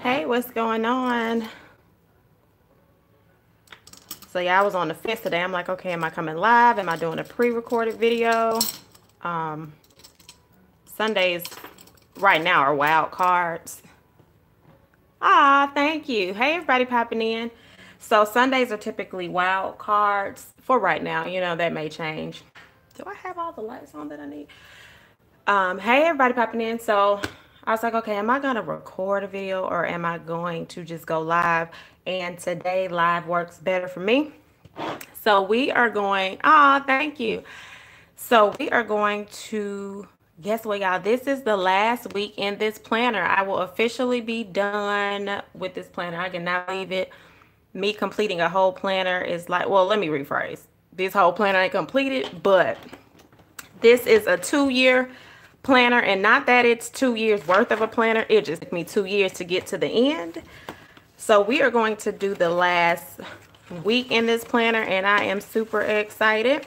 Hey, what's going on? So yeah, I was on the fence today. I'm like, okay, am I coming live? Am I doing a pre-recorded video? Um, Sundays right now are wild cards. Ah, thank you. Hey, everybody popping in. So Sundays are typically wild cards for right now. You know, that may change. Do I have all the lights on that I need? Hey, everybody popping in. So I was like, okay, am I going to record a video or am I going to just go live? And today live works better for me. So we are going, thank you. So we are going to, guess what, y'all? This is the last week in this planner. I will officially be done with this planner. I cannot leave it. Me completing a whole planner is like, well, let me rephrase. This whole planner ain't completed, but this is a 2-year planner, and not that it's 2 years worth of a planner. It just took me 2 years to get to the end. So we are going to do the last week in this planner, and I am super excited.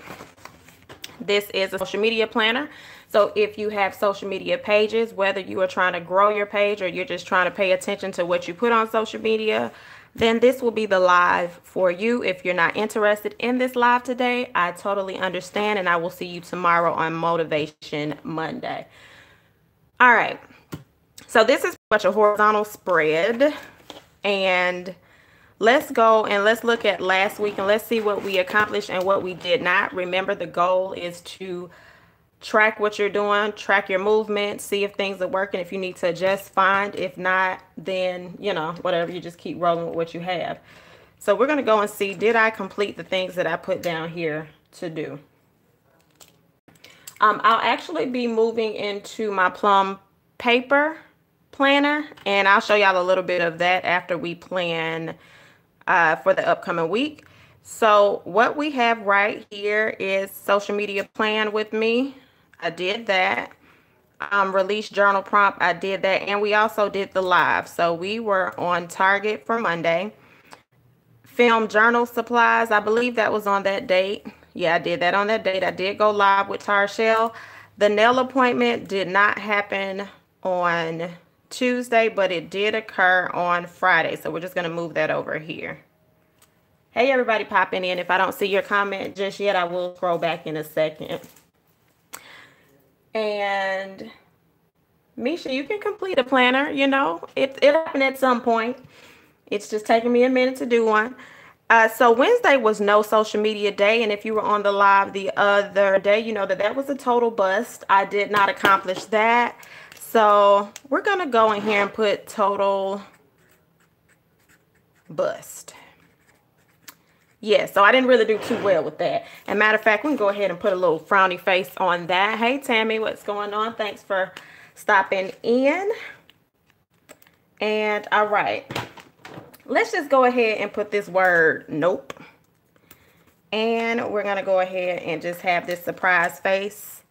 This is a social media planner. So if you have social media pages, whether you are trying to grow your page or you're just trying to pay attention to what you put on social media, then this will be the live for you. If you're not interested in this live today, I totally understand, and I will see you tomorrow on Motivation Monday. All right. So this is pretty much a horizontal spread, and let's go and let's look at last week and let's see what we accomplished and what we did not. Remember, the goal is to track what you're doing, track your movement, see if things are working. If you need to adjust, fine. If not, then, you know, whatever, you just keep rolling with what you have. So we're going to go and see, did I complete the things that I put down here to do? I'll actually be moving into my plum paper planner, and I'll show y'all a little bit of that after we plan for the upcoming week. So what we have right here is social media plan with me. I did that. Release journal prompt, I did that, and we also did the live. So we were on target for Monday. Film journal supplies, I believe that was on that date. Yeah, I did that on that date. I did go live with Tarshell. The nail appointment did not happen on Tuesday, but it did occur on Friday. So we're just going to move that over here. Hey, everybody popping in. If I don't see your comment just yet, I will scroll back in a second. And Misha, you can complete a planner. You know, it happened at some point. It's just taking me a minute to do one. So Wednesday was no social media day. And if you were on the live the other day, you know that that was a total bust. I did not accomplish that. So we're going to go in here and put total bust. Yeah, so I didn't really do too well with that. And matter of fact, we can go ahead and put a little frowny face on that. Hey, Tammy, what's going on? Thanks for stopping in. And all right, let's just go ahead and put this word nope. And we're going to go ahead and just have this surprise face.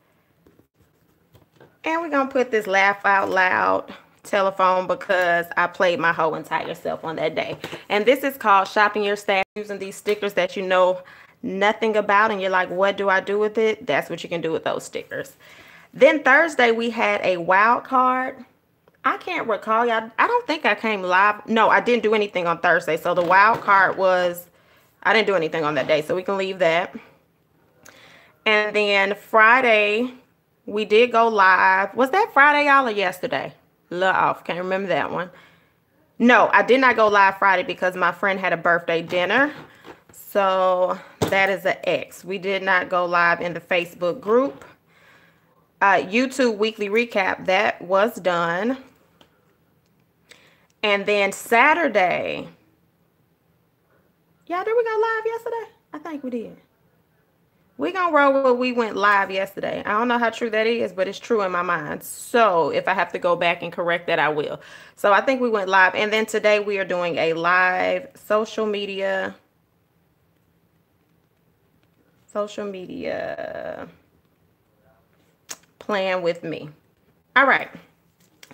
And we're going to put this laugh out loud telephone because I played my whole entire self on that day. And this is called shopping your stash, using these stickers that you know nothing about and you're like, what do I do with it? That's what you can do with those stickers. Then Thursday we had a wild card. I can't recall, y'all. I don't think I came live. No, I didn't do anything on Thursday. So the wild card was, I didn't do anything on that day, so we can leave that. And then Friday we did go live. Was that Friday, y'all, or yesterday? Little off. Can't remember that one. No, I did not go live Friday because my friend had a birthday dinner. So that is an X. We did not go live in the Facebook group. YouTube weekly recap, that was done. And then Saturday. Yeah, did we go live yesterday? I think we did. We're going to roll with we went live yesterday. I don't know how true that is, but it's true in my mind. So if I have to go back and correct that, I will. So I think we went live. And then today we are doing a live social media plan with me. All right.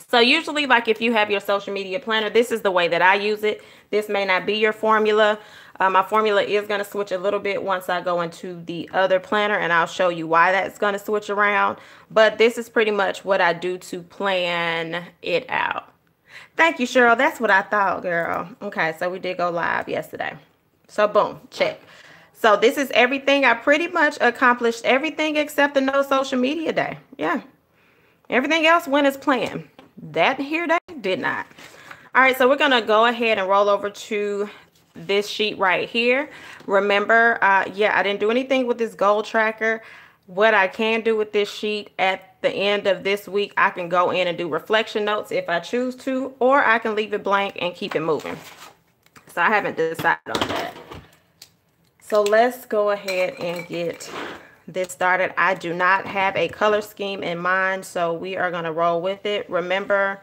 So usually, like if you have your social media planner, this is the way that I use it. This may not be your formula. My formula is going to switch a little bit once I go into the other planner, and I'll show you why that's going to switch around. But this is pretty much what I do to plan it out. Thank you, Cheryl. That's what I thought, girl. Okay, so we did go live yesterday. So boom, check. So this is everything. I pretty much accomplished everything except the no social media day. Yeah. Everything else went as planned. That here day did not. All right, so we're going to go ahead and roll over to this sheet right here. Remember, yeah, I didn't do anything with this goal tracker. What I can do with this sheet at the end of this week, I can go in and do reflection notes if I choose to, or I can leave it blank and keep it moving. So I haven't decided on that. So let's go ahead and get this started. I do not have a color scheme in mind, so we are going to roll with it. Remember,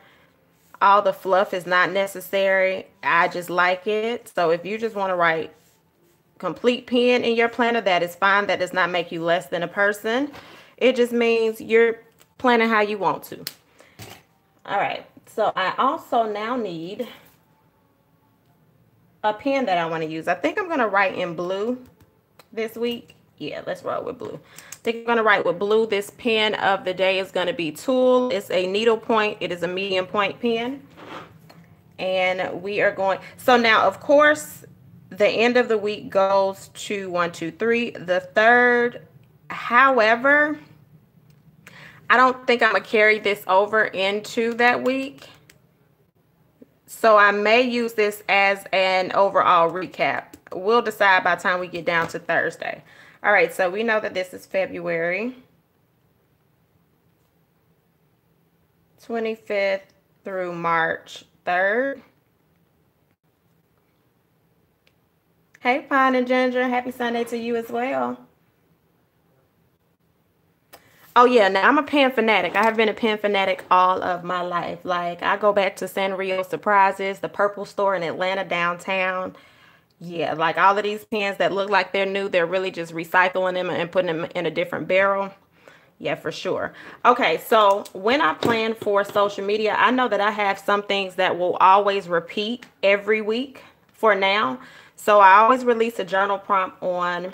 all the fluff is not necessary. I just like it. So if you just want to write complete pen in your planner, that is fine. That does not make you less than a person. It just means you're planning how you want to. All right. So I also now need a pen that I want to use. I think I'm going to write in blue this week. Yeah, let's roll with blue. I think I'm going to write with blue. This pen of the day is going to be Tool. It's a needle point. It is a medium point pen. And we are going. So now, of course, the end of the week goes to 1, 2, 3. The third, however, I don't think I'm going to carry this over into that week. So I may use this as an overall recap. We'll decide by the time we get down to Thursday. All right, so we know that this is February 25th through March 3rd. Hey, Pine and Ginger, happy Sunday to you as well. Oh, yeah, now I'm a pen fanatic. I have been a pen fanatic all of my life. Like, I go back to Sanrio Surprises, the Purple store in Atlanta downtown. Yeah, like all of these pens that look like they're new, they're really just recycling them and putting them in a different barrel. Yeah, for sure. Okay, so when I plan for social media, I know that I have some things that will always repeat every week for now. So I always release a journal prompt on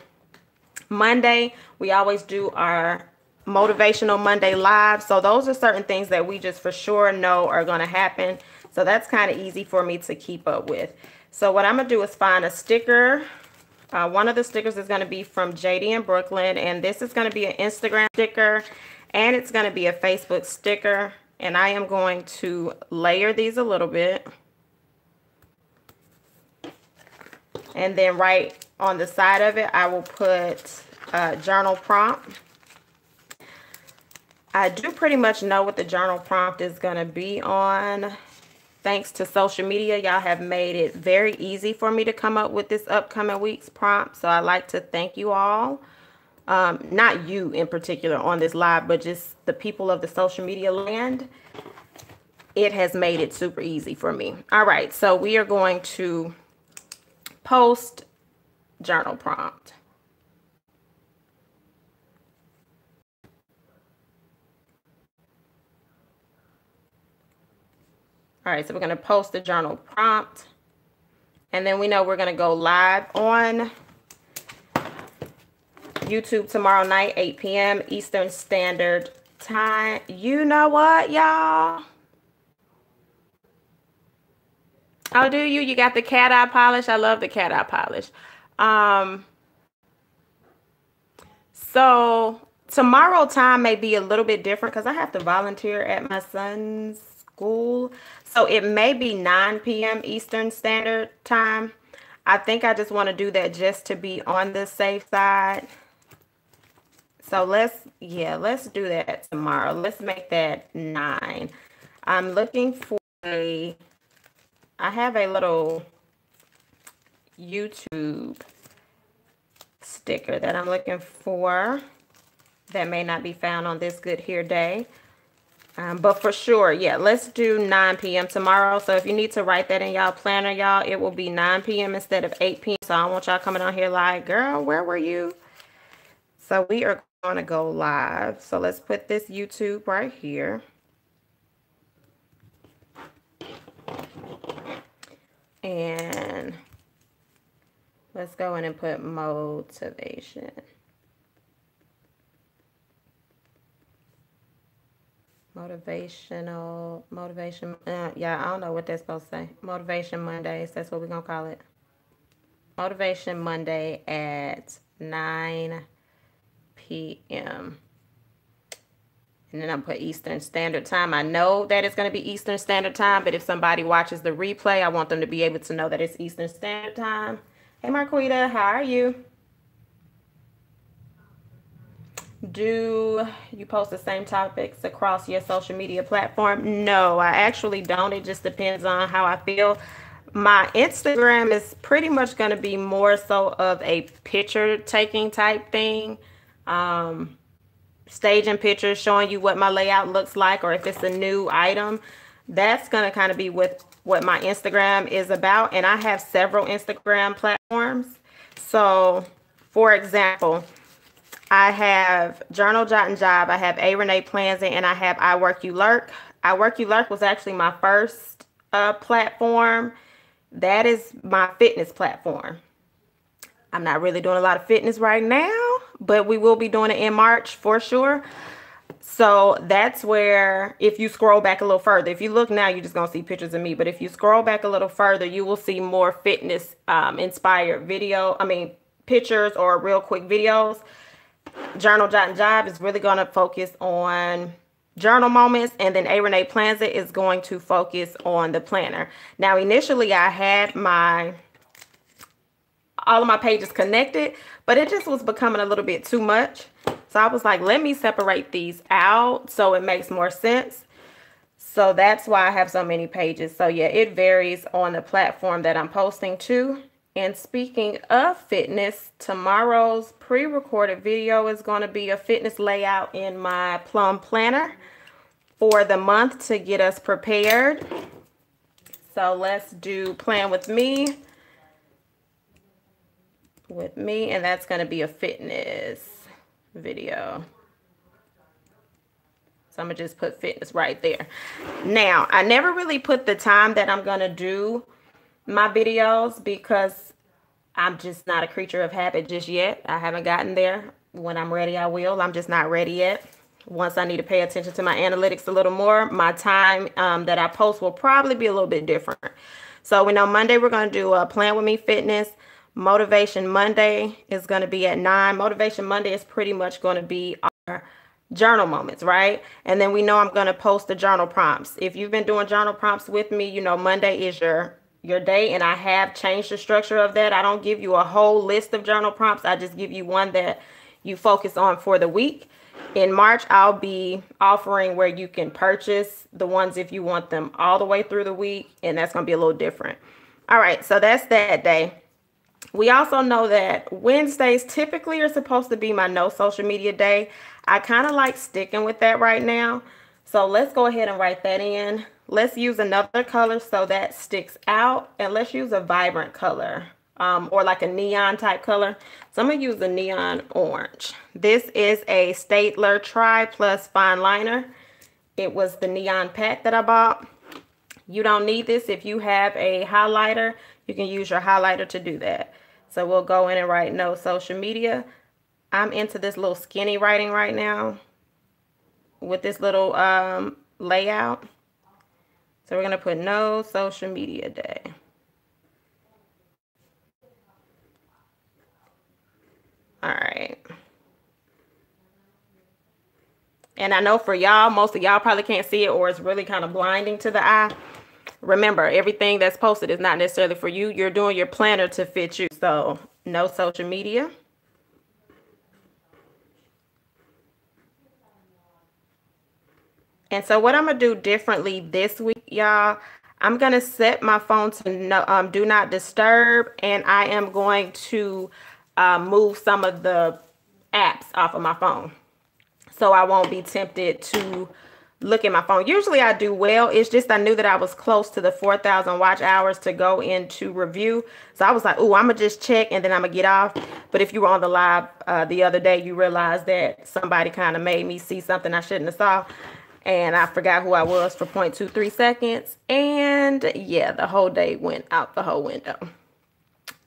Monday. We always do our Motivational Monday live. So those are certain things that we just for sure know are going to happen. So that's kind of easy for me to keep up with. So what I'm going to do is find a sticker. One of the stickers is going to be from JD in Brooklyn. And this is going to be an Instagram sticker. And it's going to be a Facebook sticker. And I am going to layer these a little bit. And then right on the side of it, I will put a journal prompt. I do pretty much know what the journal prompt is going to be on. Thanks to social media, y'all have made it very easy for me to come up with this upcoming week's prompt. So I'd like to thank you all. Not you in particular on this live, but just the people of the social media land. It has made it super easy for me. All right, so we are going to post journal prompt. All right, so we're going to post the journal prompt. And then we know we're going to go live on YouTube tomorrow night, 8 p.m. Eastern Standard Time. You know what, y'all? Oh, do you? You got the cat eye polish? I love the cat eye polish. So tomorrow time may be a little bit different because I have to volunteer at my son's school. So it may be 9 p.m. Eastern Standard Time. I think I just want to do that just to be on the safe side. So let's do that tomorrow. Let's make that 9. I'm looking for I have a little YouTube sticker that I'm looking for that may not be found on this Good Hair Day. But for sure, yeah, let's do 9 p.m. tomorrow. So if you need to write that in y'all planner, y'all, it will be 9 p.m. instead of 8 p.m. So I don't want y'all coming on here like, girl, where were you? So we are going to go live. So let's put this YouTube right here. And let's go in and put motivation. Motivation. Yeah, I don't know what that's supposed to say. Motivation Mondays. That's what we're going to call it. Motivation Monday at 9 p.m. And then I'm put Eastern Standard Time. I know that it's going to be Eastern Standard Time, but if somebody watches the replay, I want them to be able to know that it's Eastern Standard Time. Hey, Marquita, how are you? Do you post the same topics across your social media platform? No, I actually don't. It just depends on how I feel. My Instagram is pretty much going to be more so of a picture taking type thing. Staging pictures, showing you what my layout looks like, or if it's a new item. That's going to kind of be with what my Instagram is about. And I have several Instagram platforms. So, for example, I have Journal, Jot, and Job. I have A. Renee Plans It, and I have I Work You Lurk. I Work You Lurk was actually my first platform. That is my fitness platform. I'm not really doing a lot of fitness right now, but we will be doing it in March for sure. So that's where, if you scroll back a little further, if you look now, you're just going to see pictures of me. But if you scroll back a little further, you will see more fitness inspired pictures or real quick videos. Journal, Jot, and Job is really going to focus on journal moments, and then A. Renee Plans It is going to focus on the planner. Now, initially, I had all of my pages connected, but it just was becoming a little bit too much. So I was like, let me separate these out so it makes more sense. So that's why I have so many pages. So yeah, it varies on the platform that I'm posting to. And speaking of fitness, tomorrow's pre-recorded video is going to be a fitness layout in my Plum Planner for the month to get us prepared. So let's do Plan With Me. And that's going to be a fitness video. So I'm going to just put fitness right there. Now, I never really put the time that I'm going to do my videos because I'm just not a creature of habit just yet. I haven't gotten there. When I'm ready, I will. I'm just not ready yet. Once I need to pay attention to my analytics a little more, my time that I post will probably be a little bit different. So we know Monday we're going to do a Plan With Me Fitness. Motivation Monday is going to be at 9. Motivation Monday is pretty much going to be our journal moments, right? And then we know I'm going to post the journal prompts. If you've been doing journal prompts with me, you know Monday is your day, and I have changed the structure of that. I don't give you a whole list of journal prompts. I just give you one that you focus on for the week. In March, I'll be offering where you can purchase the ones if you want them all the way through the week, and that's going to be a little different. All right, so that's that day. We also know that Wednesdays typically are supposed to be my no social media day. I kind of like sticking with that right now. So let's go ahead and write that in. Let's use another color so that sticks out. And let's use a vibrant color or like a neon type color. So I'm going to use the neon orange. This is a Staedtler Tri Plus Fine Liner. It was the neon pack that I bought. You don't need this. If you have a highlighter, you can use your highlighter to do that. So we'll go in and write no social media. I'm into this little skinny writing right now with this little layout. So we're going to put no social media day. All right. And I know for y'all, most of y'all probably can't see it, or it's really kind of blinding to the eye. Remember, everything that's posted is not necessarily for you. You're doing your planner to fit you. So no social media. And so what I'm going to do differently this week, y'all, I'm going to set my phone to do not disturb. And I am going to move some of the apps off of my phone, so I won't be tempted to look at my phone. Usually I do well. It's just I knew that I was close to the 4,000 watch hours to go into review. So I was like, oh, I'm going to just check and then I'm going to get off. But if you were on the live the other day, you realized that somebody kind of made me see something I shouldn't have saw. And I forgot who I was for 0.23 seconds. And yeah, the whole day went out the whole window.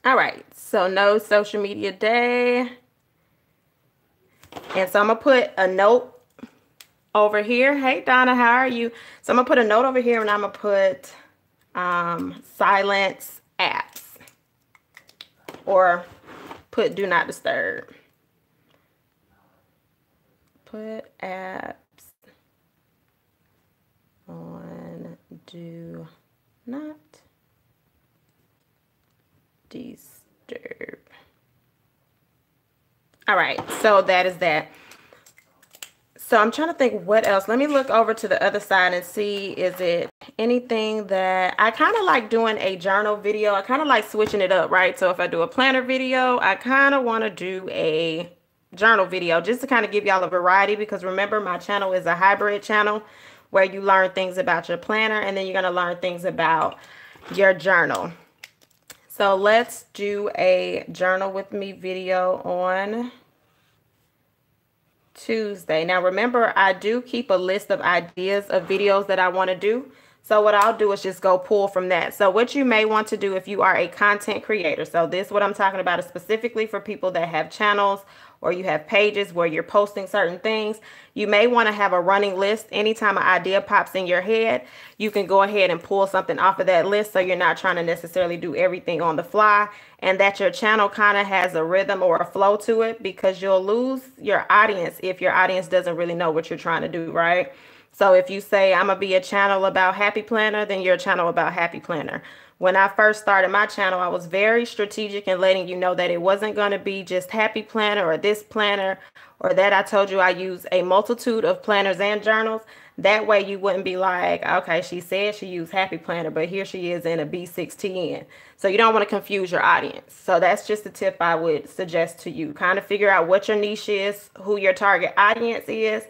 All right. So no social media day. And so I'm going to put a note over here. Hey, Donna, how are you? So I'm going to put a note over here, and I'm going to put silence apps, or put do not disturb. Put apps on do not disturb. All right, so that is that. So I'm trying to think what else. Let me look over to the other side and see, is it anything that I kind of like doing a journal video. I kind of like switching it up, right? So if I do a planner video, I kind of want to do a journal video just to kind of give y'all a variety, because remember, my channel is a hybrid channel where you learn things about your planner and then you're going to learn things about your journal. So let's do a journal with me video on Tuesday. Now remember, I do keep a list of ideas of videos that I want to do. So what I'll do is just go pull from that. So what you may want to do if you are a content creator, so this, what I'm talking about, is specifically for people that have channels or you have pages where you're posting certain things. You may want to have a running list. Anytime an idea pops in your head, you can go ahead and pull something off of that list, so you're not trying to necessarily do everything on the fly, and that your channel kind of has a rhythm or a flow to it, because you'll lose your audience if your audience doesn't really know what you're trying to do, right? So if you say, I'm going to be a channel about Happy Planner, then you're a channel about Happy Planner. When I first started my channel, I was very strategic in letting you know that it wasn't going to be just Happy Planner or this planner, or that I told you I use a multitude of planners and journals. That way you wouldn't be like, okay, she said she used Happy Planner, but here she is in a B610. So you don't want to confuse your audience. So that's just a tip I would suggest to you. Kind of figure out what your niche is, who your target audience is,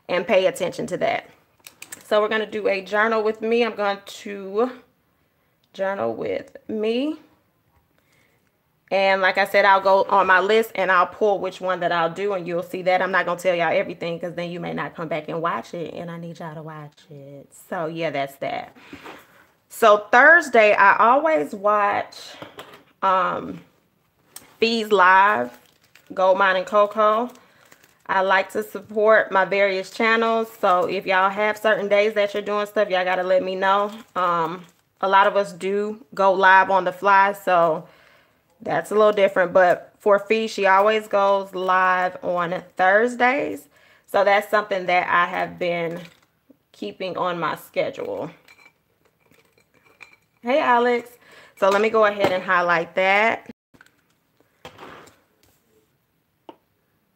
and pay attention to that. So we're going to do a journal with me. I'm going to journal with me. And like I said, I'll go on my list and I'll pull which one that I'll do, and you'll see that. I'm not going to tell y'all everything, because then you may not come back and watch it, and I need y'all to watch it. So yeah, that's that. So Thursday, I always watch Fee's Live, Gold Mine and Coco. I like to support my various channels. So if y'all have certain days that you're doing stuff, y'all got to let me know. A lot of us do go live on the fly, so that's a little different. But for Fee, she always goes live on Thursdays. So that's something that I have been keeping on my schedule. Hey, Alex. So let me go ahead and highlight that.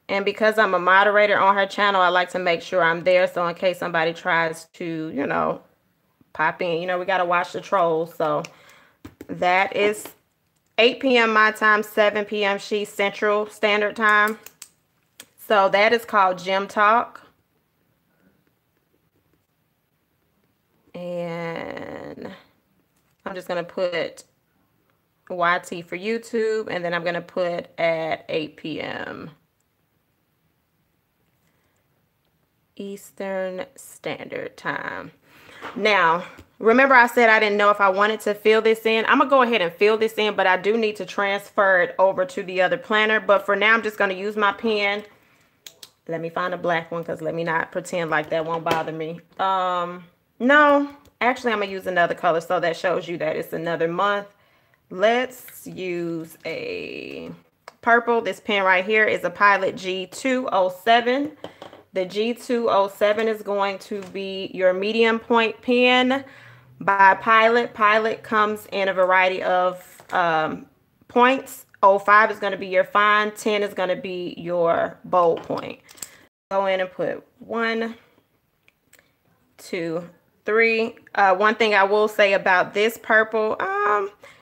And because I'm a moderator on her channel, I like to make sure I'm there. So in case somebody tries to, you know, pop in, you know, we got to watch the trolls. So that is 8 p.m. my time, 7 p.m. she Central Standard Time. So that is called Gym Talk. And I'm just going to put YT for YouTube. And then I'm going to put at 8 p.m. Eastern Standard Time. Now, remember I said I didn't know if I wanted to fill this in. I'm going to go ahead and fill this in, but I do need to transfer it over to the other planner. But for now, I'm just going to use my pen. Let me find a black one, because let me not pretend like that won't bother me. No, actually, I'm going to use another color, so that shows you that it's another month. Let's use a purple. This pen right here is a Pilot G207. The G207 is going to be your medium point pen by Pilot. Pilot comes in a variety of points. 05 is going to be your fine. 10 is going to be your bold point. Go in and put 1, 2, 3. One thing I will say about this purple,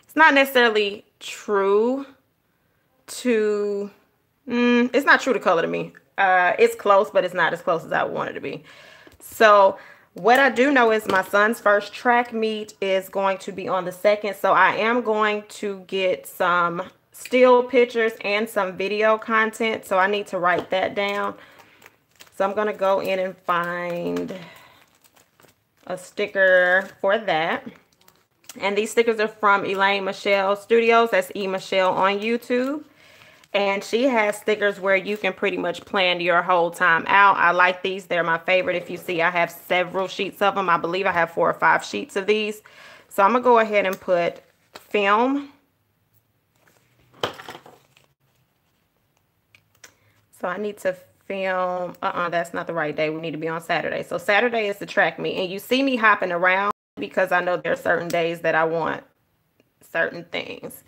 it's not necessarily true to, it's not true to color to me. It's close, but it's not as close as I want it to be. So what I do know is my son's first track meet is going to be on the 2nd. So I am going to get some still pictures and some video content. So I need to write that down. So I'm going to go in and find a sticker for that. And these stickers are from Elaine Michelle Studios. That's E Michelle on YouTube. And she has stickers where you can pretty much plan your whole time out. I like these. They're my favorite. If you see, I have several sheets of them. I believe I have 4 or 5 sheets of these. So I'm going to go ahead and put film. So I need to film. That's not the right day. We need to be on Saturday. So Saturday is the track meet. And you see me hopping around because I know there are certain days that I want certain things.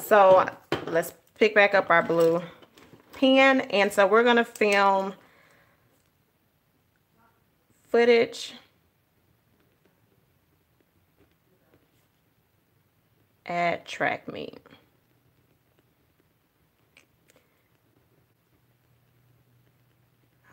So let's pick back up our blue pen. And so we're going to film footage at track meet.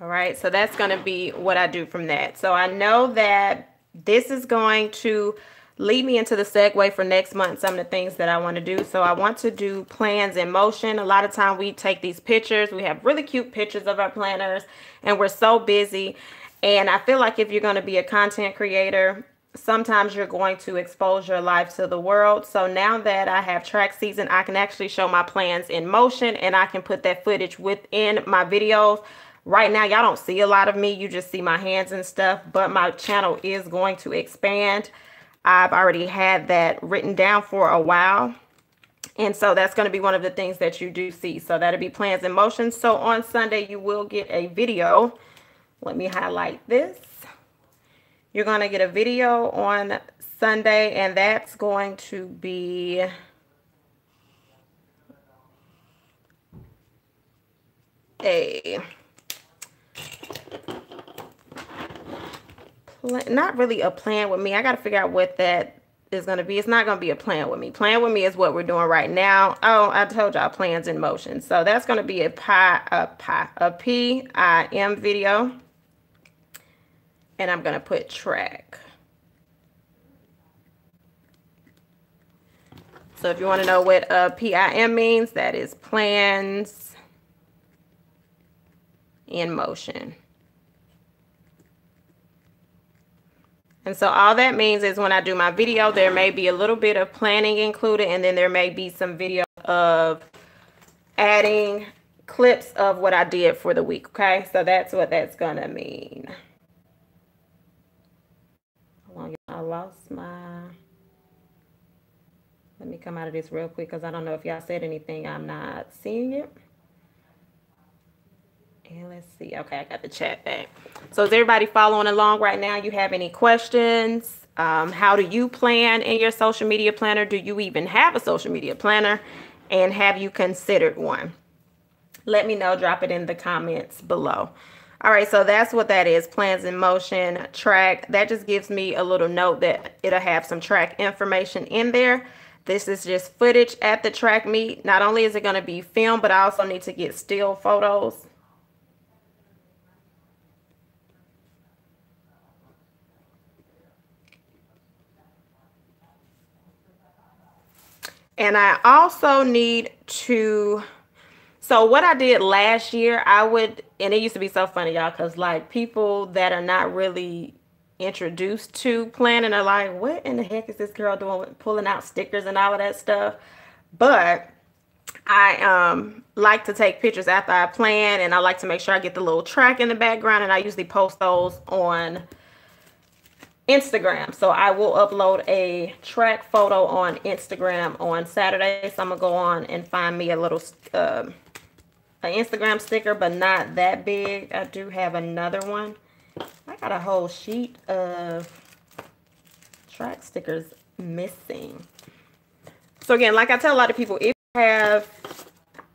All right, so that's going to be what I do from that. So I know that this is going to lead me into the segue for next month, some of the things that I want to do. So I want to do plans in motion. A lot of time we take these pictures. We have really cute pictures of our planners, and we're so busy. And I feel like if you're going to be a content creator, sometimes you're going to expose your life to the world. So now that I have track season, I can actually show my plans in motion, and I can put that footage within my videos. Right now, y'all don't see a lot of me. You just see my hands and stuff, but my channel is going to expand. I've already had that written down for a while. And so that's going to be one of the things that you do see. So that'll be plans in motion. So on Sunday, you will get a video. Let me highlight this. You're going to get a video on Sunday, and that's going to be not really a plan with me. I got to figure out what that is going to be. It's not going to be a plan with me. Plan with me is what we're doing right now. Oh, I told y'all plans in motion. So that's going to be a PIM video. And I'm going to put track. So if you want to know what PIM means, that is plans in motion. And so all that means is when I do my video, there may be a little bit of planning included, and then there may be some video of adding clips of what I did for the week, okay? So that's what that's going to mean. Hold on, I lost my... Let me come out of this real quick because I don't know if y'all said anything. I'm not seeing it. And let's see. Okay, I got the chat back. So is everybody following along right now? You have any questions? How do you plan in your social media planner? Do you even have a social media planner? And have you considered one? Let me know. Drop it in the comments below. All right, so that's what that is. Plans in motion, track. That just gives me a little note that it'll have some track information in there. This is just footage at the track meet. Not only is it going to be filmed, but I also need to get still photos. And I also need to, so what I did last year, and it used to be so funny, y'all, because like people that are not really introduced to planning are like, what in the heck is this girl doing, pulling out stickers and all of that stuff? But I like to take pictures after I plan, and I like to make sure I get the little track in the background, and I usually post those on Instagram. So I will upload a track photo on Instagram on Saturday. So I'm gonna go on and find me a little an Instagram sticker, but not that big. I do have another one. I got a whole sheet of track stickers missing. So again, like I tell a lot of people, if you have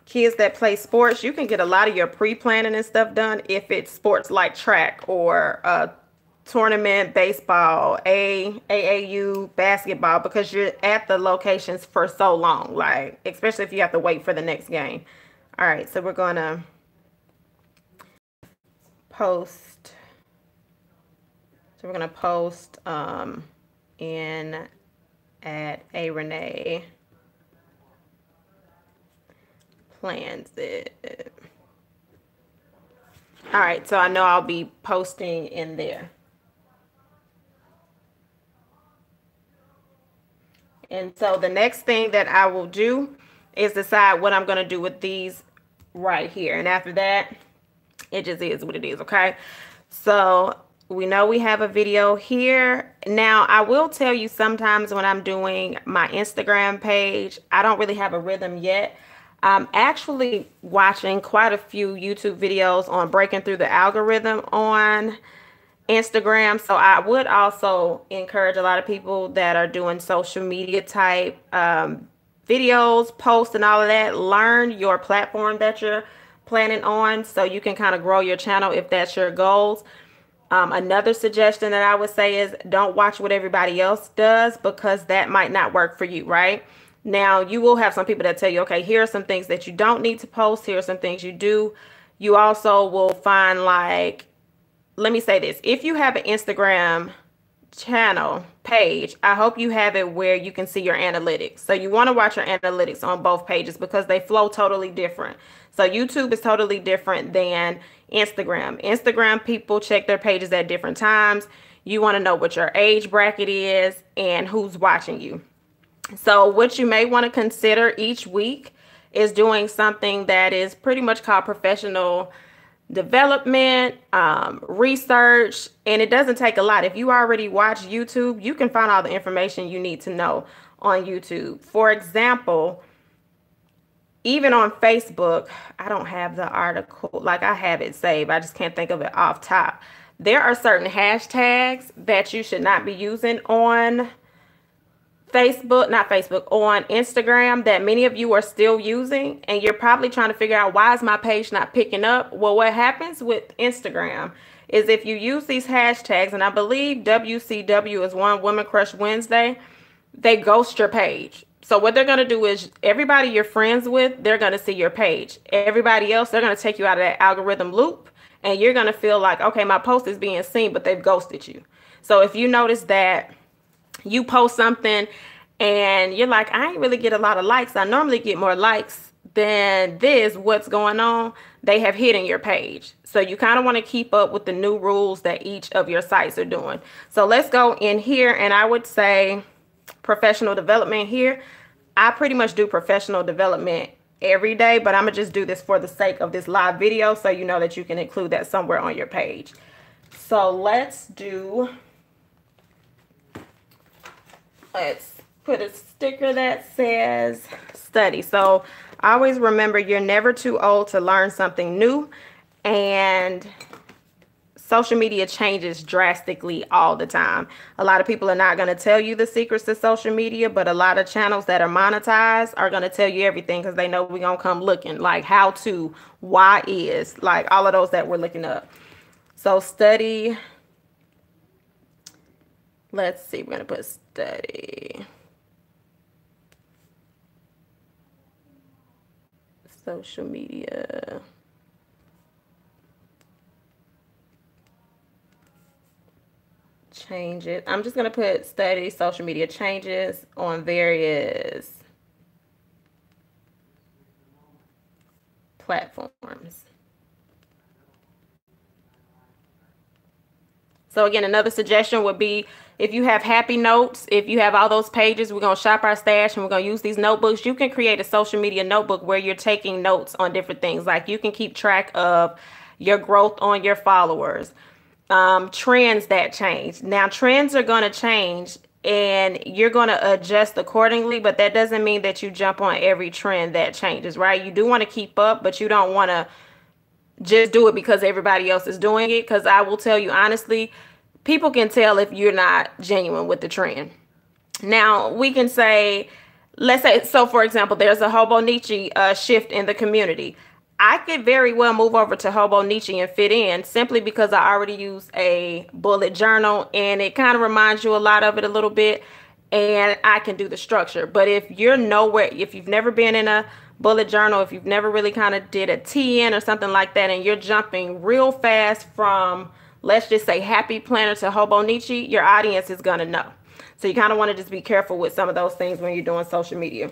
kids that play sports, you can get a lot of your pre-planning and stuff done if it's sports like track or tournament, baseball, AAU, basketball, because you're at the locations for so long, like especially if you have to wait for the next game. All right, so we're gonna post. So we're gonna post in at A Renee plans it. All right, so I know I'll be posting in there. And so the next thing that I will do is decide what I'm going to do with these right here. And after that, it just is what it is, okay? So we know we have a video here. Now, I will tell you sometimes when I'm doing my Instagram page, I don't really have a rhythm yet. I'm actually watching quite a few YouTube videos on breaking through the algorithm on Instagram. So I would also encourage a lot of people that are doing social media type videos, posts, and all of that. Learn your platform that you're planning on so you can kind of grow your channel if that's your goals. Another suggestion that I would say is don't watch what everybody else does, because that might not work for you, right? Now, you will have some people that tell you, okay, here are some things that you don't need to post. Here are some things you do. You also will find, like, let me say this. If you have an Instagram channel page, I hope you have it where you can see your analytics. So you want to watch your analytics on both pages because they flow totally different. So YouTube is totally different than Instagram. Instagram people check their pages at different times. You want to know what your age bracket is and who's watching you. So what you may want to consider each week is doing something that is pretty much called professional development, research, and it doesn't take a lot. If you already watch YouTube, you can find all the information you need to know on YouTube. For example, even on Facebook, I don't have the article, like I have it saved, I just can't think of it off top. There are certain hashtags that you should not be using on Facebook, not Facebook, on Instagram that many of you are still using, and you're probably trying to figure out, why is my page not picking up? Well, what happens with Instagram is if you use these hashtags, and I believe WCW is one, Women Crush Wednesday, they ghost your page. So what they're going to do is everybody you're friends with, they're going to see your page. Everybody else, they're going to take you out of that algorithm loop, and you're going to feel like, okay, my post is being seen, but they've ghosted you. So if you notice that you post something and you're like, I ain't really get a lot of likes, I normally get more likes than this, what's going on? They have hidden your page. So you kind of want to keep up with the new rules that each of your sites are doing. So let's go in here, and I would say professional development here. I pretty much do professional development every day, but I'm gonna just do this for the sake of this live video so you know that you can include that somewhere on your page. So let's put a sticker that says study. So always remember, you're never too old to learn something new, and social media changes drastically all the time. A lot of people are not going to tell you the secrets to social media, but a lot of channels that are monetized are going to tell you everything because they know we're going to come looking, like how to, why is, like all of those that we're looking up. So study, let's see, we're going to put study. Social media. Change it. I'm just going to put study social media changes on various platforms. So again, another suggestion would be, if you have happy notes, if you have all those pages, we're going to shop our stash and we're going to use these notebooks. You can create a social media notebook where you're taking notes on different things. Like you can keep track of your growth on your followers, trends that change. Now, trends are going to change and you're going to adjust accordingly, but that doesn't mean that you jump on every trend that changes, right? You do want to keep up, but you don't want to just do it because everybody else is doing it. Because I will tell you honestly, people can tell if you're not genuine with the trend. Now, we can say, let's say, so for example, there's a Hobonichi shift in the community. I could very well move over to Hobonichi and fit in simply because I already use a bullet journal and it kind of reminds you a lot of it a little bit, and I can do the structure. But if you're nowhere, if you've never been in a bullet journal, if you've never really kind of did a TN or something like that, and you're jumping real fast from, let's just say, Happy Planner to Hobonichi, your audience is going to know. So you kind of want to just be careful with some of those things when you're doing social media.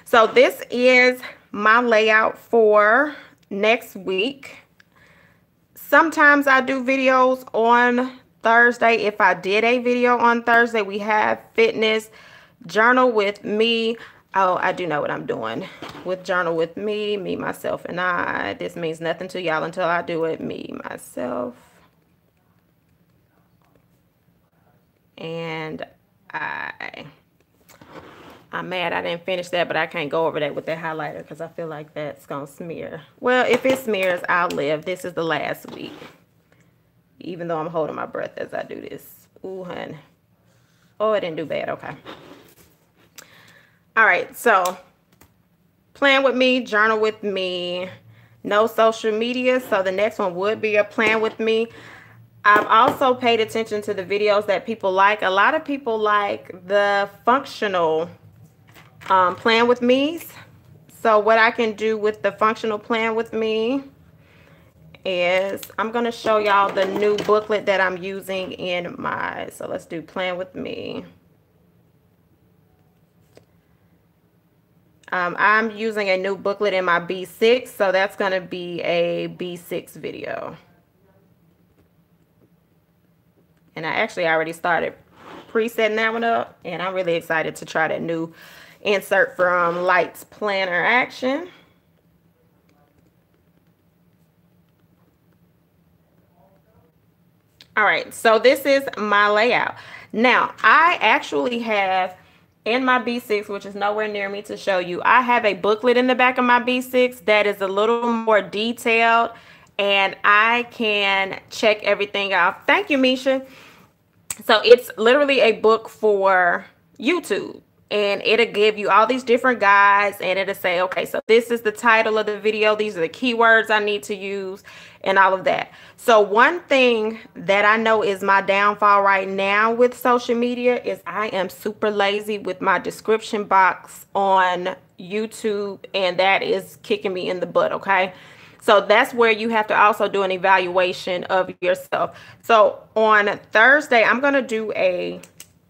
So this is my layout for next week. Sometimes I do videos on Thursday. If I did a video on Thursday, we have fitness journal with me. Oh, I do know what I'm doing with Journal with Me, Me, Myself, and I. This means nothing to y'all until I do it. Me, myself, and I. I'm mad I didn't finish that, but I can't go over that with that highlighter because I feel like that's going to smear. Well, if it smears, I'll live. This is the last week. Even though I'm holding my breath as I do this. Ooh, honey. Oh, it didn't do bad. Okay. All right. So, plan with me, journal with me, no social media. So, the next one would be a plan with me. I've also paid attention to the videos that people like. A lot of people like the functional plan with me's. So what I can do with the functional plan with me is I'm going to show y'all the new booklet that I'm using in my, so let's do plan with me. I'm using a new booklet in my B6, so that's going to be a B6 video. And I actually already started presetting that one up, and I'm really excited to try that new insert from Lights Planner Action. All right, so this is my layout. Now, I actually have in my B6, which is nowhere near me to show you, I have a booklet in the back of my B6 that is a little more detailed, and I can check everything out. Thank you, Misha. So it's literally a book for YouTube, and it'll give you all these different guides, and it'll say, okay, so this is the title of the video. These are the keywords I need to use and all of that. So one thing that I know is my downfall right now with social media is I am super lazy with my description box on YouTube, and that is kicking me in the butt, okay? So that's where you have to also do an evaluation of yourself. So on Thursday, I'm going to do a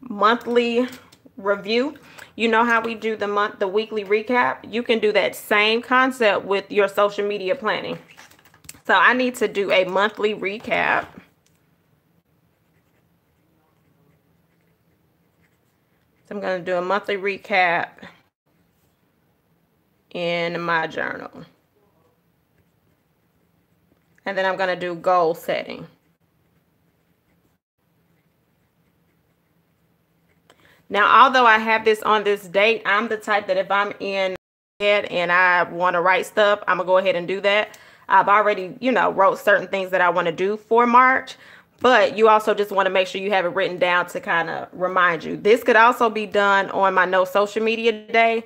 monthly review. You know how we do the weekly recap? You can do that same concept with your social media planning. So I need to do a monthly recap. So I'm going to do a monthly recap in my journal. And then I'm going to do goal setting. Now, although I have this on this date, I'm the type that if I'm in bed and I want to write stuff, I'm going to go ahead and do that. I've already, wrote certain things that I want to do for March. But you also just want to make sure you have it written down to kind of remind you. This could also be done on my no social media day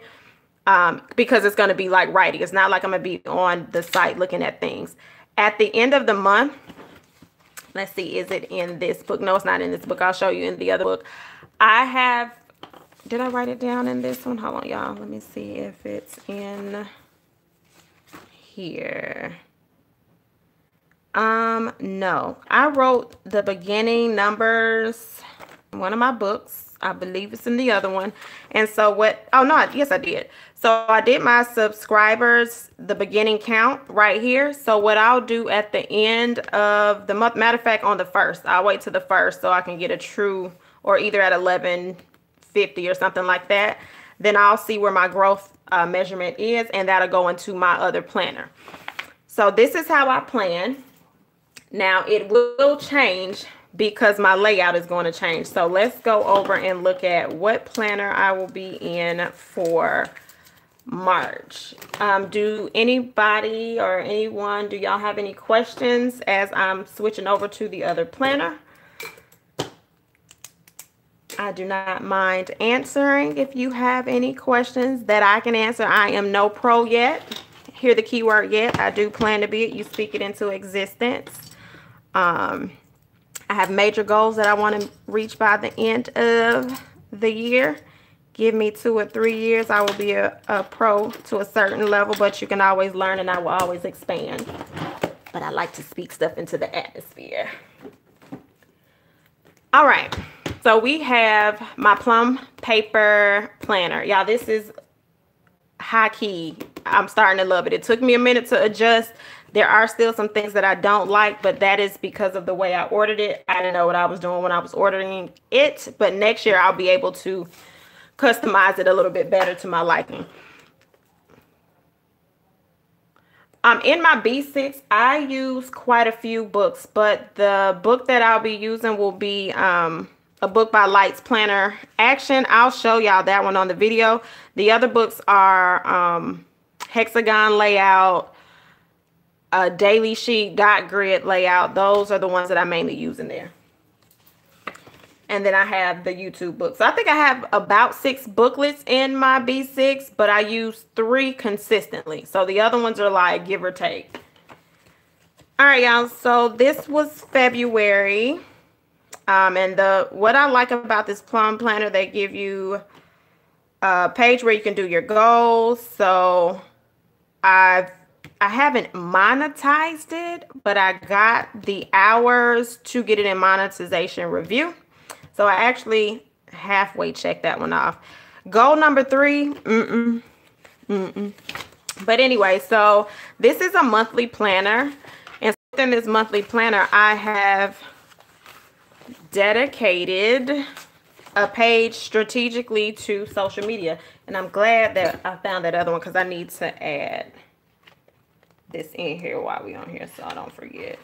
because it's going to be like writing. It's not like I'm going to be on the site looking at things. At the end of the month, let's see, is it in this book? No, it's not in this book. I'll show you in the other book. Did I write it down in this one? Hold on, y'all. Let me see if it's in here. No. I wrote the beginning numbers in one of my books. I believe it's in the other one. And so yes, I did. So I did my subscribers, the beginning count right here. So what I'll do at the end of the month, matter of fact, on the 1st, I'll wait to the 1st so I can get a true, or either at 1150 or something like that. Then I'll see where my growth measurement is, and that'll go into my other planner. So this is how I plan. Now it will change because my layout is going to change. So let's go over and look at what planner I will be in for March. Do anybody or anyone, do y'all have any questions as I'm switching over to the other planner? I do not mind answering if you have any questions that I can answer. I am no pro yet. Hear the keyword yet. I do plan to be it. You speak it into existence. I have major goals that I want to reach by the end of the year. Give me 2 or 3 years. I will be a pro to a certain level, but you can always learn and I will always expand. But I like to speak stuff into the atmosphere. All right. So we have my plum paper planner. Y'all, this is high key. I'm starting to love it. It took me a minute to adjust. There are still some things that I don't like, but that is because of the way I ordered it. I didn't know what I was doing when I was ordering it, but next year I'll be able to customize it a little bit better to my liking. In my B6, I use quite a few books, but the book that I'll be using will be a book by Lights Planner Action. I'll show y'all that one on the video. The other books are Hexagon Layout, Daily Sheet, Dot Grid Layout. Those are the ones that I mainly use in there. And then I have the YouTube book. So I think I have about 6 booklets in my B6, but I use 3 consistently. So the other ones are like give or take. All right, y'all. So this was February. And what I like about this Plum Planner, they give you a page where you can do your goals. So I haven't monetized it, but I got the hours to get it in monetization review. So I actually halfway checked that one off. Goal number 3, But anyway, so this is a monthly planner. And within this monthly planner, I have dedicated a page strategically to social media. And I'm glad that I found that other one because I need to add this in here while we're on here so I don't forget.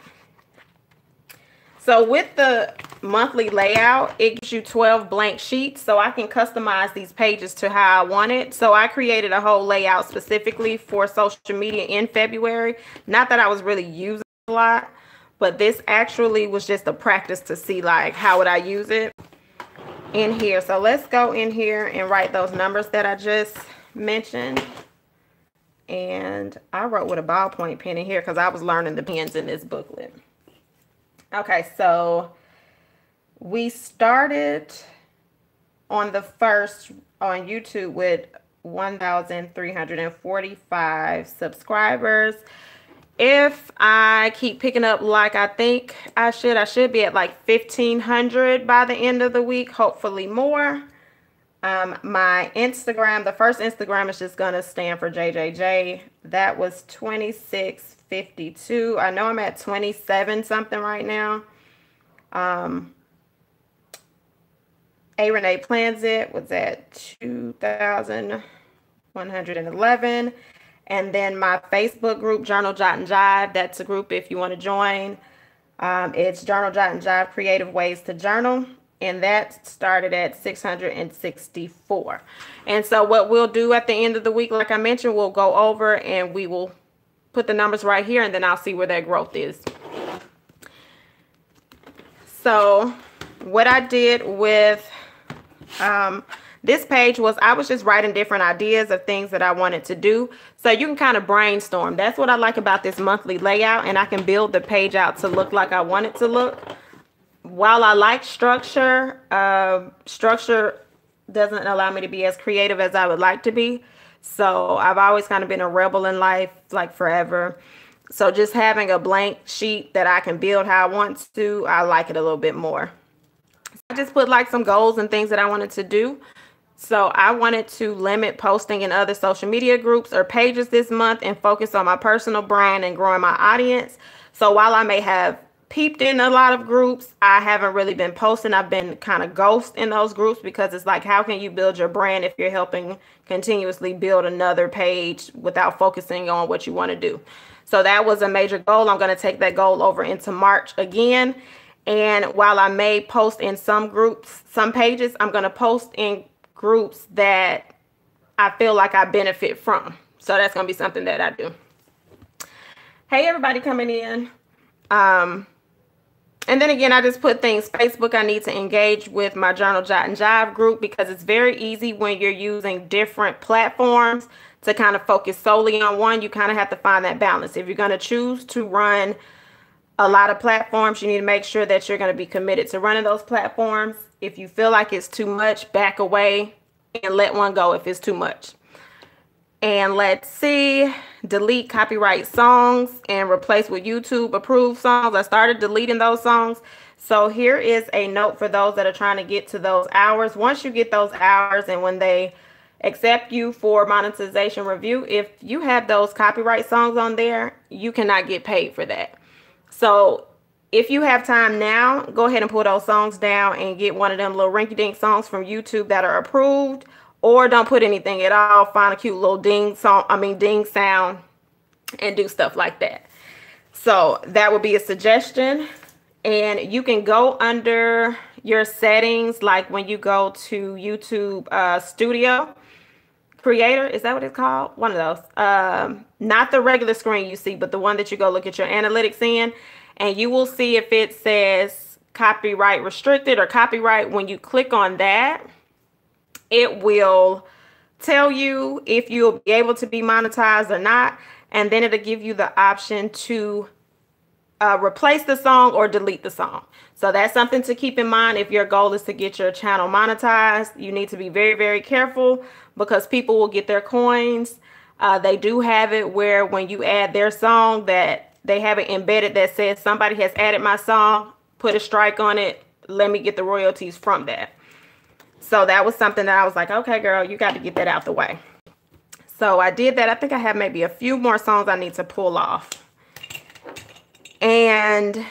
So with the monthly layout, it gives you 12 blank sheets, so I can customize these pages to how I want it. So I created a whole layout specifically for social media in February. Not that I was really using it a lot, but this actually was just a practice to see like how would I use it in here. So let's go in here and write those numbers that I just mentioned. And I wrote with a ballpoint pen in here because I was learning the pens in this booklet. Okay, so we started on the 1st on YouTube with 1,345 subscribers. If I keep picking up like I think I should be at like 1,500 by the end of the week, hopefully more. My Instagram, the first Instagram is just going to stand for JJJ. That was 2652. I know I'm at 27 something right now. A Renee Plans It was at 2,111. And then my Facebook group, Journal Jot and Jive, that's a group if you want to join. It's Journal Jot and Jive Creative Ways to Journal. And that started at 664. And so what we'll do at the end of the week, like I mentioned, we'll go over and we will put the numbers right here, and then I'll see where that growth is. So what I did with this page was I was just writing different ideas of things that I wanted to do. So you can kind of brainstorm. That's what I like about this monthly layout, and I can build the page out to look like I want it to look. While I like structure, structure doesn't allow me to be as creative as I would like to be. So I've always kind of been a rebel in life, like forever. So just having a blank sheet that I can build how I want to, I like it a little bit more. So I just put like some goals and things that I wanted to do. So I wanted to limit posting in other social media groups or pages this month and focus on my personal brand and growing my audience. So while I may have peeped in a lot of groups, I haven't really been posting. I've been kind of ghost in those groups because it's like, how can you build your brand if you're helping continuously build another page without focusing on what you want to do? So that was a major goal. I'm going to take that goal over into March again. And while I may post in some groups, some pages, I'm going to post in groups that I feel like I benefit from. So that's going to be something that I do. Hey, everybody coming in. And then again, I just put things, Facebook, I need to engage with my Journal Jot and Jive group because it's very easy when you're using different platforms to kind of focus solely on one. You kind of have to find that balance. If you're going to choose to run a lot of platforms, you need to make sure that you're going to be committed to running those platforms. If you feel like it's too much, back away and let one go if it's too much. And let's see, delete copyright songs and replace with YouTube approved songs. I started deleting those songs. So here is a note for those that are trying to get to those hours. Once you get those hours and when they accept you for monetization review, if you have those copyright songs on there, you cannot get paid for that. So if you have time now, go ahead and pull those songs down and get one of them little rinky-dink songs from YouTube that are approved, or don't put anything at all. Find a cute little ding sound and do stuff like that. So that would be a suggestion. And you can go under your settings, like when you go to YouTube Studio Creator, is that what it's called? One of those. Not the regular screen you see, but the one that you go look at your analytics in, and you will see if it says copyright restricted or copyright. When you click on that, it will tell you if you'll be able to be monetized or not, and then it'll give you the option to replace the song or delete the song. So that's something to keep in mind. If your goal is to get your channel monetized, you need to be very, very careful, because people will get their coins. They do have it where when you add their song, that they have it embedded that says somebody has added my song, put a strike on it, let me get the royalties from that. So that was something that I was like, okay, girl, you got to get that out the way. So I did that. I think I have maybe a few more songs I need to pull off. And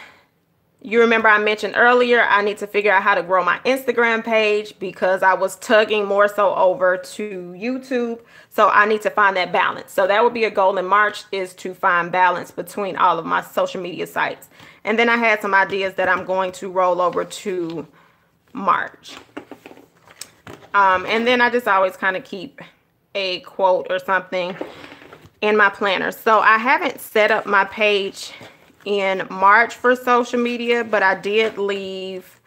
you remember I mentioned earlier, I need to figure out how to grow my Instagram page, because I was tugging more so over to YouTube. So I need to find that balance. So that would be a goal in March, is to find balance between all of my social media sites. And then I had some ideas that I'm going to roll over to March. And then I just always kind of keep a quote or something in my planner. So I haven't set up my page in March for social media, but I did leave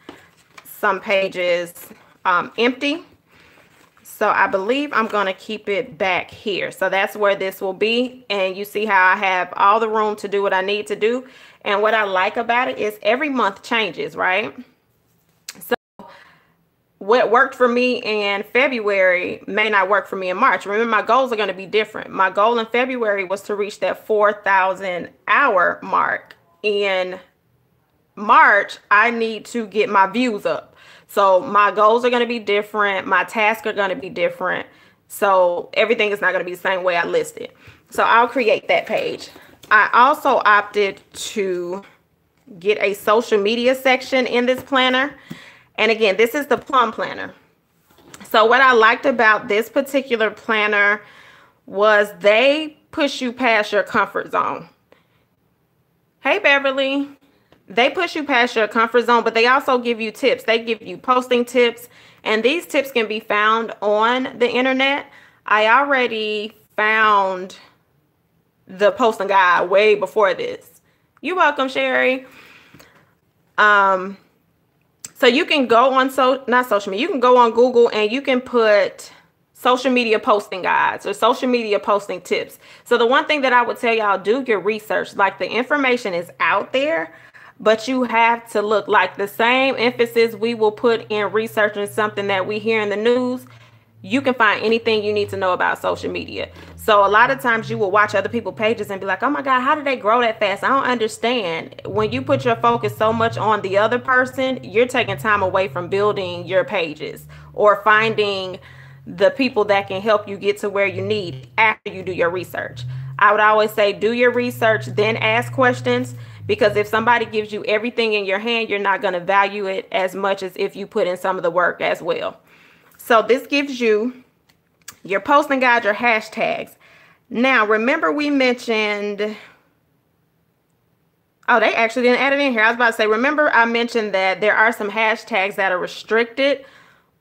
some pages empty. So I believe I'm going to keep it back here. So that's where this will be. And you see how I have all the room to do what I need to do. And what I like about it is every month changes, right? So what worked for me in February may not work for me in March. Remember, my goals are going to be different. My goal in February was to reach that 4,000 hour mark. In March, I need to get my views up. So my goals are going to be different. My tasks are going to be different. So everything is not going to be the same way I listed. So I'll create that page. I also opted to get a social media section in this planner. And again, this is the Plum Planner. So what I liked about this particular planner was they push you past your comfort zone. Hey, Beverly. They push you past your comfort zone, but they also give you tips. They give you posting tips, and these tips can be found on the internet. I already found the posting guide way before this. You're welcome, Sherry. So you can go on, not social media, you can go on Google and you can put social media posting guides or social media posting tips. So the one thing that I would tell y'all, do your research. Like, the information is out there, but you have to look. Like, the same emphasis we will put in researching something that we hear in the news, you can find anything you need to know about social media. So a lot of times you will watch other people's pages and be like, oh my God, how did they grow that fast? I don't understand. When you put your focus so much on the other person, you're taking time away from building your pages or finding the people that can help you get to where you need after you do your research. I would always say, do your research, then ask questions, because if somebody gives you everything in your hand, you're not going to value it as much as if you put in some of the work as well. So this gives you your posting guide, your hashtags. Now, remember we mentioned, oh, they actually didn't add it in here. I was about to say, remember I mentioned that there are some hashtags that are restricted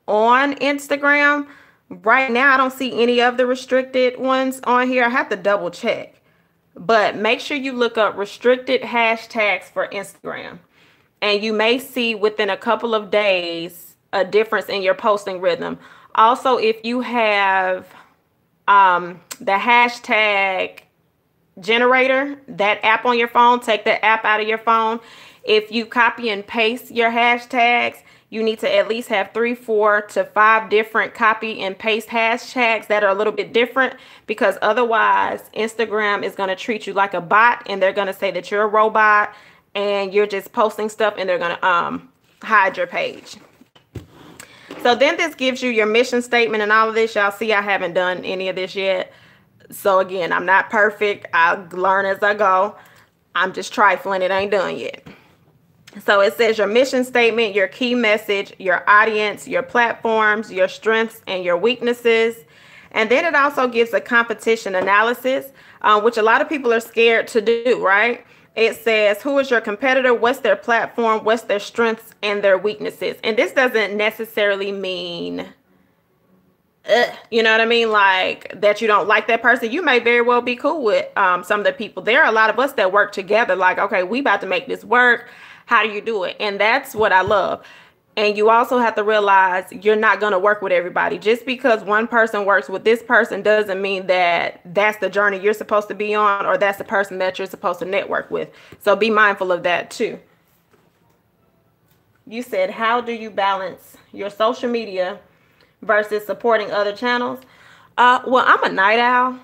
on Instagram. Right now, I don't see any of the restricted ones on here. I have to double check. But make sure you look up restricted hashtags for Instagram. And you may see within a couple of days a difference in your posting rhythm. Also, if you have the hashtag generator, that app on your phone, take that app out of your phone. If you copy and paste your hashtags, you need to at least have 3, 4 to 5 different copy and paste hashtags that are a little bit different, because otherwise Instagram is going to treat you like a bot, and they're going to say that you're a robot and you're just posting stuff, and they're going to hide your page. So then this gives you your mission statement and all of this. Y'all see I haven't done any of this yet. So again, I'm not perfect. I'll learn as I go. I'm just trifling. It ain't done yet. So it says your mission statement, your key message, your audience, your platforms, your strengths, and your weaknesses. And then it also gives a competition analysis, which a lot of people are scared to do, right? It says, who is your competitor? What's their platform? What's their strengths and their weaknesses? And this doesn't necessarily mean, you know what I mean? Like that you don't like that person. You may very well be cool with some of the people. There are a lot of us that work together. Like, okay, we about to make this work. How do you do it? And that's what I love. And you also have to realize you're not going to work with everybody. Just because one person works with this person doesn't mean that that's the journey you're supposed to be on, or that's the person that you're supposed to network with. So be mindful of that too. You said, how do you balance your social media versus supporting other channels? Well, I'm a night owl.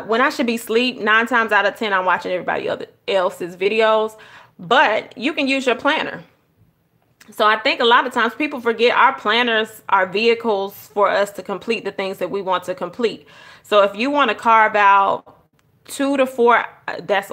When I should be asleep, 9 times out of 10, I'm watching everybody else's videos. But you can use your planner. So I think a lot of times people forget our planners are vehicles for us to complete the things that we want to complete. So if you want to carve out 2 to 4, that's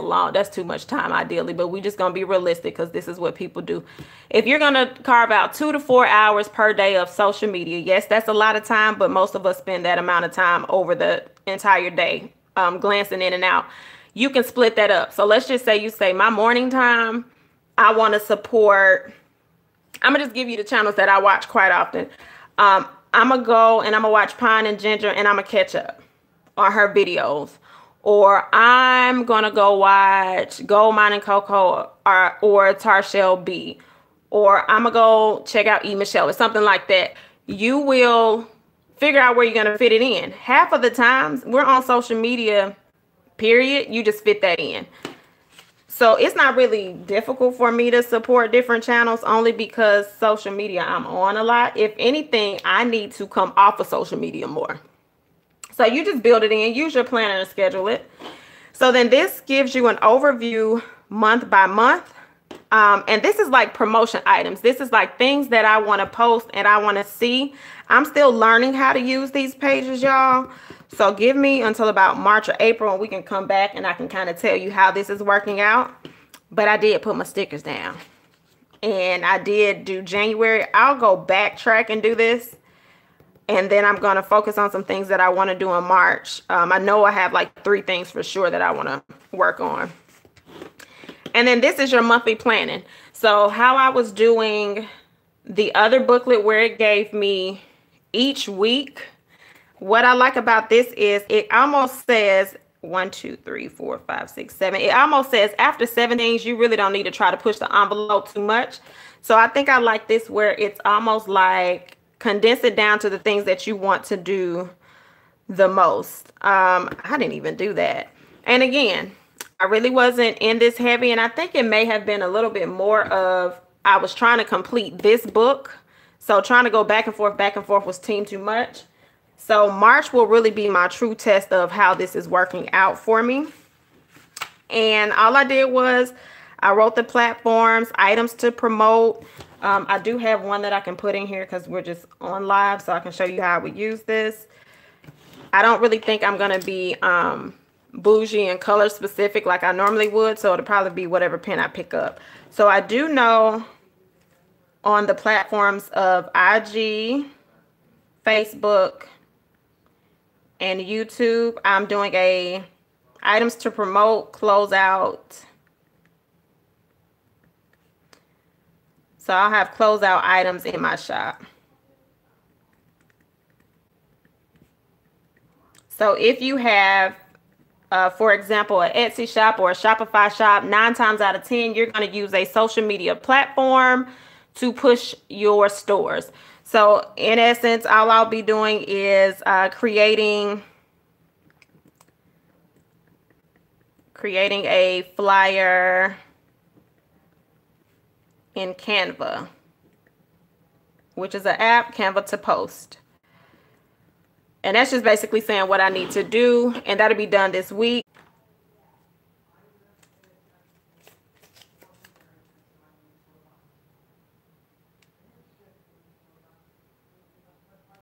too much time ideally, but we just going to be realistic because this is what people do. If you're going to carve out 2 to 4 hours per day of social media, yes, that's a lot of time, but most of us spend that amount of time over the entire day, glancing in and out. You can split that up. So let's just say you say my morning time, I want to support, I'm going to just give you the channels that I watch quite often. I'm going to go and I'm going to watch Pine and Ginger and I'm going to catch up on her videos. Or I'm going to go watch Gold Mining Coco or Tarshell B. Or I'm going to go check out E. Michelle or something like that. You will figure out where you're going to fit it in. Half of the times we're on social media, period. You just fit that in. So it's not really difficult for me to support different channels only because social media I'm on a lot. If anything, I need to come off of social media more. So you just build it in, use your planner and schedule it. So then this gives you an overview month by month. And this is like promotion items. This is like things that I want to post and I want to see. I'm still learning how to use these pages, y'all. So give me until about March or April and we can come back and I can kind of tell you how this is working out. But I did put my stickers down. And I did do January. I'll go backtrack and do this. And then I'm going to focus on some things that I want to do in March. I know I have like 3 things for sure that I want to work on. And then this is your monthly planning. So how I was doing the other booklet where it gave me each week. What I like about this is it almost says 1, 2, 3, 4, 5, 6, 7. It almost says after 7 days, you really don't need to try to push the envelope too much. So I think I like this where it's almost like condense it down to the things that you want to do the most. I didn't even do that. And again, I really wasn't in this heavy. And I think it may have been a little bit more of I was trying to complete this book. So trying to go back and forth was too much. So March will really be my true test of how this is working out for me. And all I did was I wrote the platforms, items to promote. I do have one that I can put in here because we're just on live, so I can show you how I would use this. I don't really think I'm going to be bougie and color specific like I normally would, so it'll probably be whatever pen I pick up. So I do know on the platforms of IG, Facebook, and YouTube, I'm doing a items to promote, close out. So I'll have closeout items in my shop. So if you have, for example, an Etsy shop or a Shopify shop, 9 times out of 10, you're going to use a social media platform to push your stores. So in essence, all I'll be doing is creating a flyer in Canva, which is an app, Canva to post. And that's just basically saying what I need to do, and that'll be done this week.